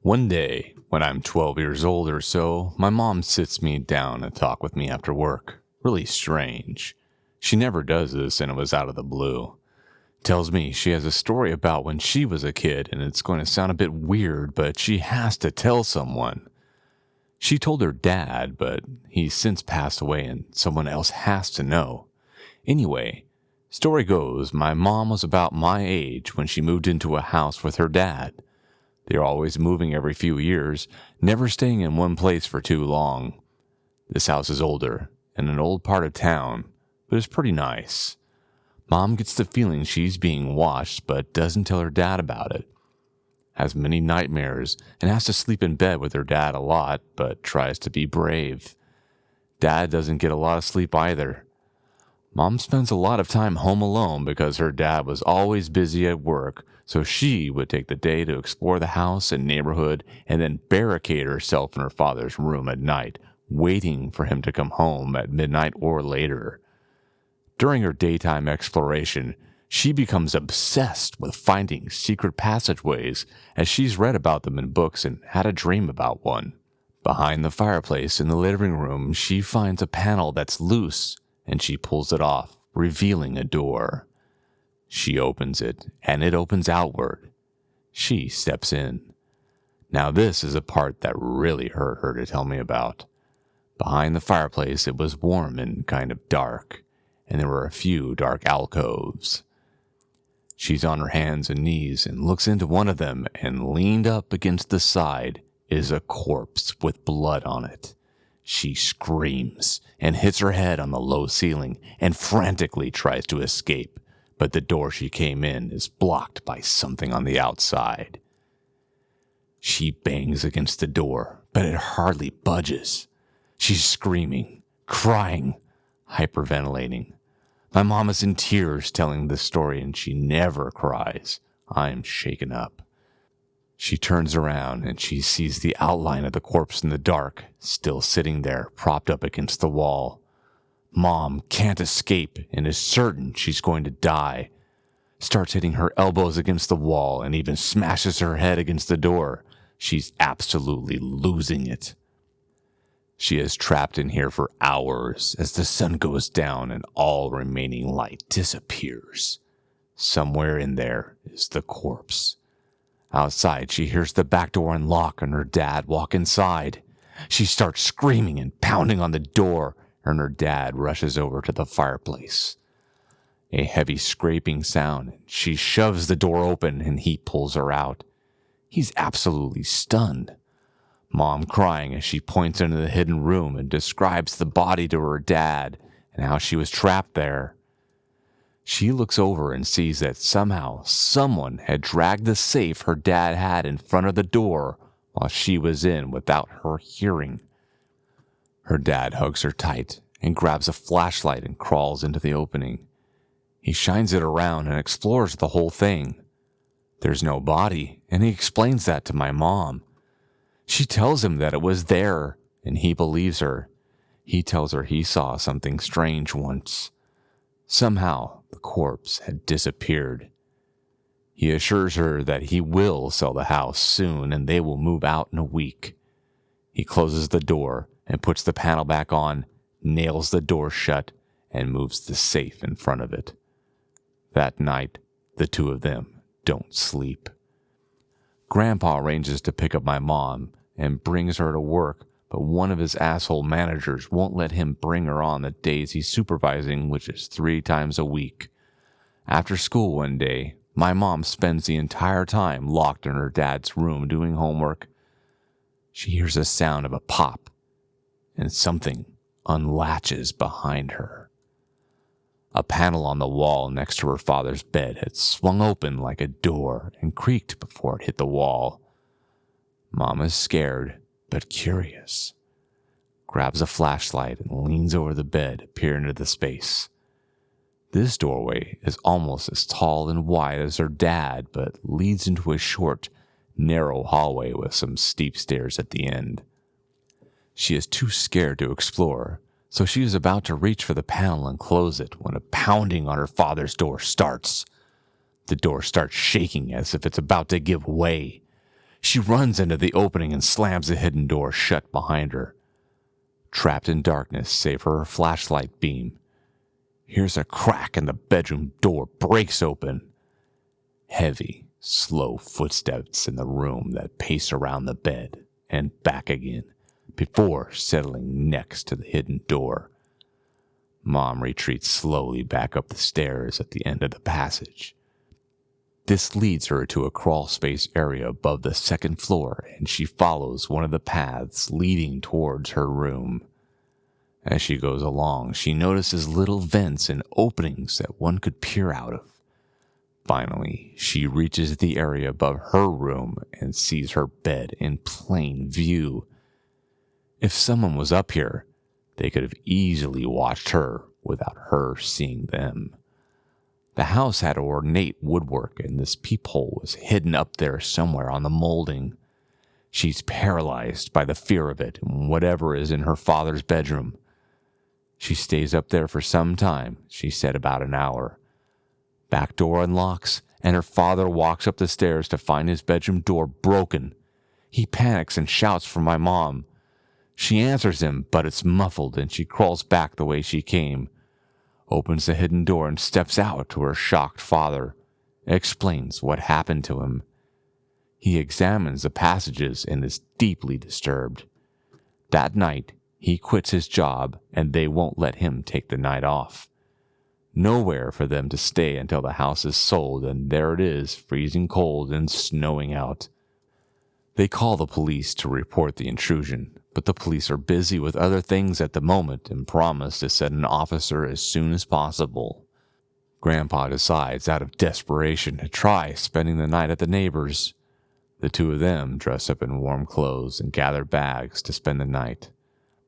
One day, when I'm 12 years old or so, my mom sits me down to talk with me after work. Really strange. She never does this, and it was out of the blue. Tells me she has a story about when she was a kid, and it's going to sound a bit weird, but she has to tell someone. She told her dad, but he's since passed away, and someone else has to know. Anyway, story goes, my mom was about my age when she moved into a house with her dad. They're always moving every few years, never staying in one place for too long. This house is older, in an old part of town, but it's pretty nice. Mom gets the feeling she's being watched, but doesn't tell her dad about it. Has many nightmares, and has to sleep in bed with her dad a lot, but tries to be brave. Dad doesn't get a lot of sleep either. Mom spends a lot of time home alone because her dad was always busy at work, so she would take the day to explore the house and neighborhood and then barricade herself in her father's room at night, waiting for him to come home at midnight or later. During her daytime exploration, she becomes obsessed with finding secret passageways as she's read about them in books and had a dream about one. Behind the fireplace in the living room, she finds a panel that's loose, and she pulls it off, revealing a door. She opens it, and it opens outward. She steps in. Now this is a part that really hurt her to tell me about. Behind the fireplace, it was warm and kind of dark, and there were a few dark alcoves. She's on her hands and knees and looks into one of them, and leaned up against the side is a corpse with blood on it. She screams and hits her head on the low ceiling and frantically tries to escape, but the door she came in is blocked by something on the outside. She bangs against the door, but it hardly budges. She's screaming, crying, hyperventilating. My mom is in tears telling this story, and she never cries. I'm shaken up. She turns around and she sees the outline of the corpse in the dark, still sitting there, propped up against the wall. Mom can't escape and is certain she's going to die. Starts hitting her elbows against the wall and even smashes her head against the door. She's absolutely losing it. She is trapped in here for hours as the sun goes down and all remaining light disappears. Somewhere in there is the corpse. Outside, she hears the back door unlock and her dad walk inside. She starts screaming and pounding on the door, and her dad rushes over to the fireplace. A heavy scraping sound, and she shoves the door open and he pulls her out. He's absolutely stunned. Mom crying as she points into the hidden room and describes the body to her dad and how she was trapped there. She looks over and sees that somehow someone had dragged the safe her dad had in front of the door while she was in without her hearing. Her dad hugs her tight and grabs a flashlight and crawls into the opening. He shines it around and explores the whole thing. There's no body, and he explains that to my mom. She tells him that it was there, and he believes her. He tells her he saw something strange once. Somehow, the corpse had disappeared. He assures her that he will sell the house soon and they will move out in a week. He closes the door and puts the panel back on, nails the door shut, and moves the safe in front of it. That night, the two of them don't sleep. Grandpa arranges to pick up my mom and brings her to work, but one of his asshole managers won't let him bring her on the days he's supervising, which is 3 times a week. After school one day, my mom spends the entire time locked in her dad's room doing homework. She hears the sound of a pop, and something unlatches behind her. A panel on the wall next to her father's bed had swung open like a door and creaked before it hit the wall. Mom is scared, but curious. Grabs a flashlight and leans over the bed to peer into the space. This doorway is almost as tall and wide as her dad, but leads into a short, narrow hallway with some steep stairs at the end. She is too scared to explore, so she is about to reach for the panel and close it when a pounding on her father's door starts. The door starts shaking as if it's about to give way. She runs into the opening and slams the hidden door shut behind her. Trapped in darkness save for her flashlight beam, hears a crack and the bedroom door breaks open. Heavy, slow footsteps in the room that pace around the bed and back again before settling next to the hidden door. Mom retreats slowly back up the stairs at the end of the passage. This leads her to a crawl space area above the second floor, and she follows one of the paths leading towards her room. As she goes along, she notices little vents and openings that one could peer out of. Finally, she reaches the area above her room and sees her bed in plain view. If someone was up here, they could have easily watched her without her seeing them. The house had ornate woodwork, and this peephole was hidden up there somewhere on the molding. She's paralyzed by the fear of it and whatever is in her father's bedroom. She stays up there for some time, she said about an hour. Back door unlocks, and her father walks up the stairs to find his bedroom door broken. He panics and shouts for my mom. She answers him, but it's muffled, and she crawls back the way she came, opens the hidden door and steps out to her shocked father, explains what happened to him. He examines the passages and is deeply disturbed. That night, he quits his job, and they won't let him take the night off. Nowhere for them to stay until the house is sold, and there it is, freezing cold and snowing out. They call the police to report the intrusion, but the police are busy with other things at the moment and promise to send an officer as soon as possible. Grandpa decides out of desperation to try spending the night at the neighbors'. The two of them dress up in warm clothes and gather bags to spend the night.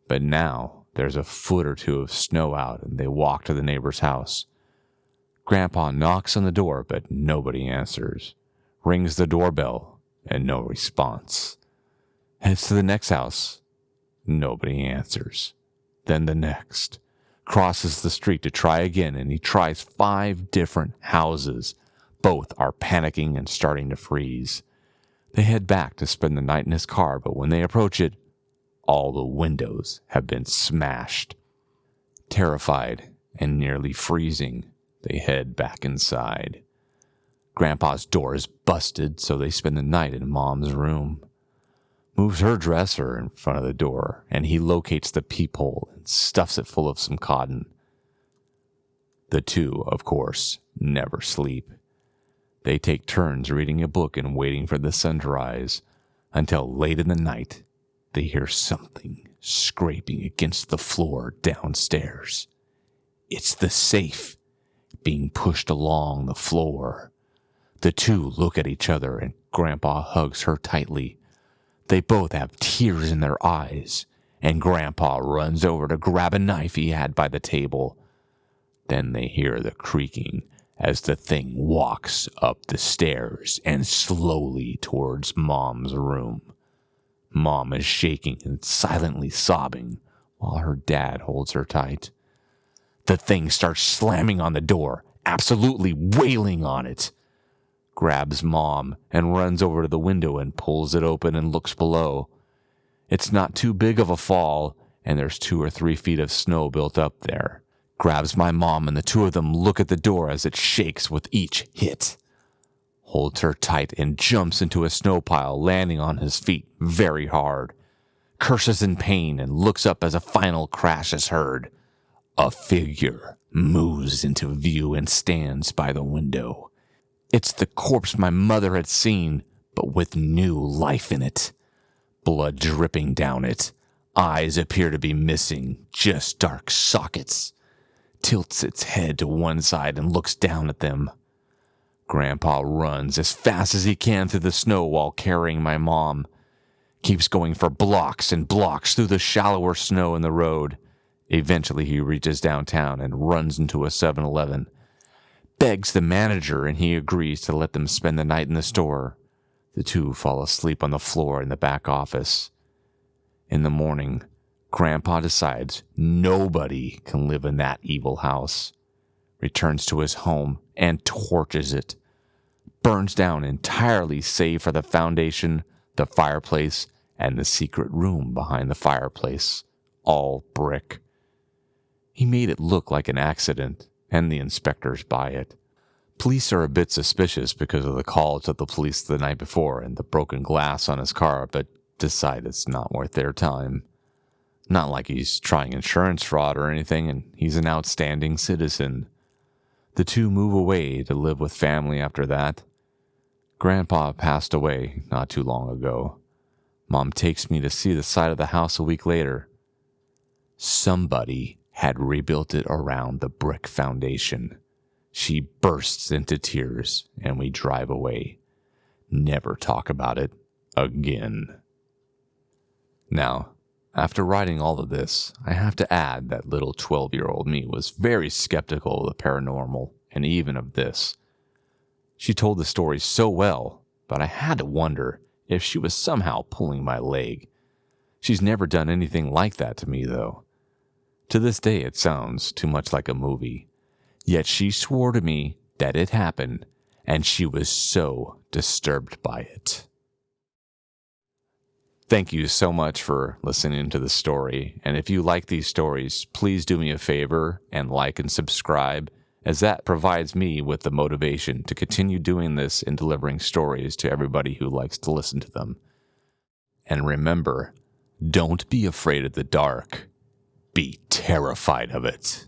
But now there's a foot or two of snow out, and they walk to the neighbor's house. Grandpa knocks on the door, but nobody answers. Rings the doorbell, and no response. Heads to the next house. Nobody answers. Then the next. Crosses the street to try again, and he tries 5 different houses. Both are panicking and starting to freeze. They head back to spend the night in his car, but when they approach it, all the windows have been smashed. Terrified and nearly freezing, they head back inside. Grandpa's door is busted, so they spend the night in Mom's room. Moves her dresser in front of the door, and he locates the peephole and stuffs it full of some cotton. The two, of course, never sleep. They take turns reading a book and waiting for the sun to rise, until late in the night, they hear something scraping against the floor downstairs. It's the safe being pushed along the floor. The two look at each other, and Grandpa hugs her tightly. They both have tears in their eyes, and Grandpa runs over to grab a knife he had by the table. Then they hear the creaking as the thing walks up the stairs and slowly towards Mom's room. Mom is shaking and silently sobbing while her dad holds her tight. The thing starts slamming on the door, absolutely wailing on it. Grabs Mom and runs over to the window and pulls it open and looks below. It's not too big of a fall, and there's 2 or 3 feet of snow built up there. Grabs my mom, and the two of them look at the door as it shakes with each hit. Holds her tight and jumps into a snow pile, landing on his feet very hard. Curses in pain and looks up as a final crash is heard. A figure moves into view and stands by the window. It's the corpse my mother had seen, but with new life in it. Blood dripping down it. Eyes appear to be missing, just dark sockets. Tilts its head to one side and looks down at them. Grandpa runs as fast as he can through the snow while carrying my mom. Keeps going for blocks and blocks through the shallower snow in the road. Eventually he reaches downtown and runs into a 7-Eleven. Begs the manager, and he agrees to let them spend the night in the store. The two fall asleep on the floor in the back office. In the morning, Grandpa decides nobody can live in that evil house. Returns to his home and torches it. Burns down entirely save for the foundation, the fireplace, and the secret room behind the fireplace, all brick. He made it look like an accident, and the inspectors buy it. Police are a bit suspicious because of the call to the police the night before and the broken glass on his car, but decide it's not worth their time. Not like he's trying insurance fraud or anything, and he's an outstanding citizen. The two move away to live with family after that. Grandpa passed away not too long ago. Mom takes me to see the side of the house a week later. Somebody had rebuilt it around the brick foundation. She bursts into tears, and we drive away. Never talk about it again. Now, after writing all of this, I have to add that little 12-year-old me was very skeptical of the paranormal, and even of this. She told the story so well, but I had to wonder if she was somehow pulling my leg. She's never done anything like that to me, though. To this day, it sounds too much like a movie. Yet she swore to me that it happened, and she was so disturbed by it. Thank you so much for listening to the story, and if you like these stories, please do me a favor and like and subscribe, as that provides me with the motivation to continue doing this and delivering stories to everybody who likes to listen to them. And remember, don't be afraid of the dark. Be terrified of it.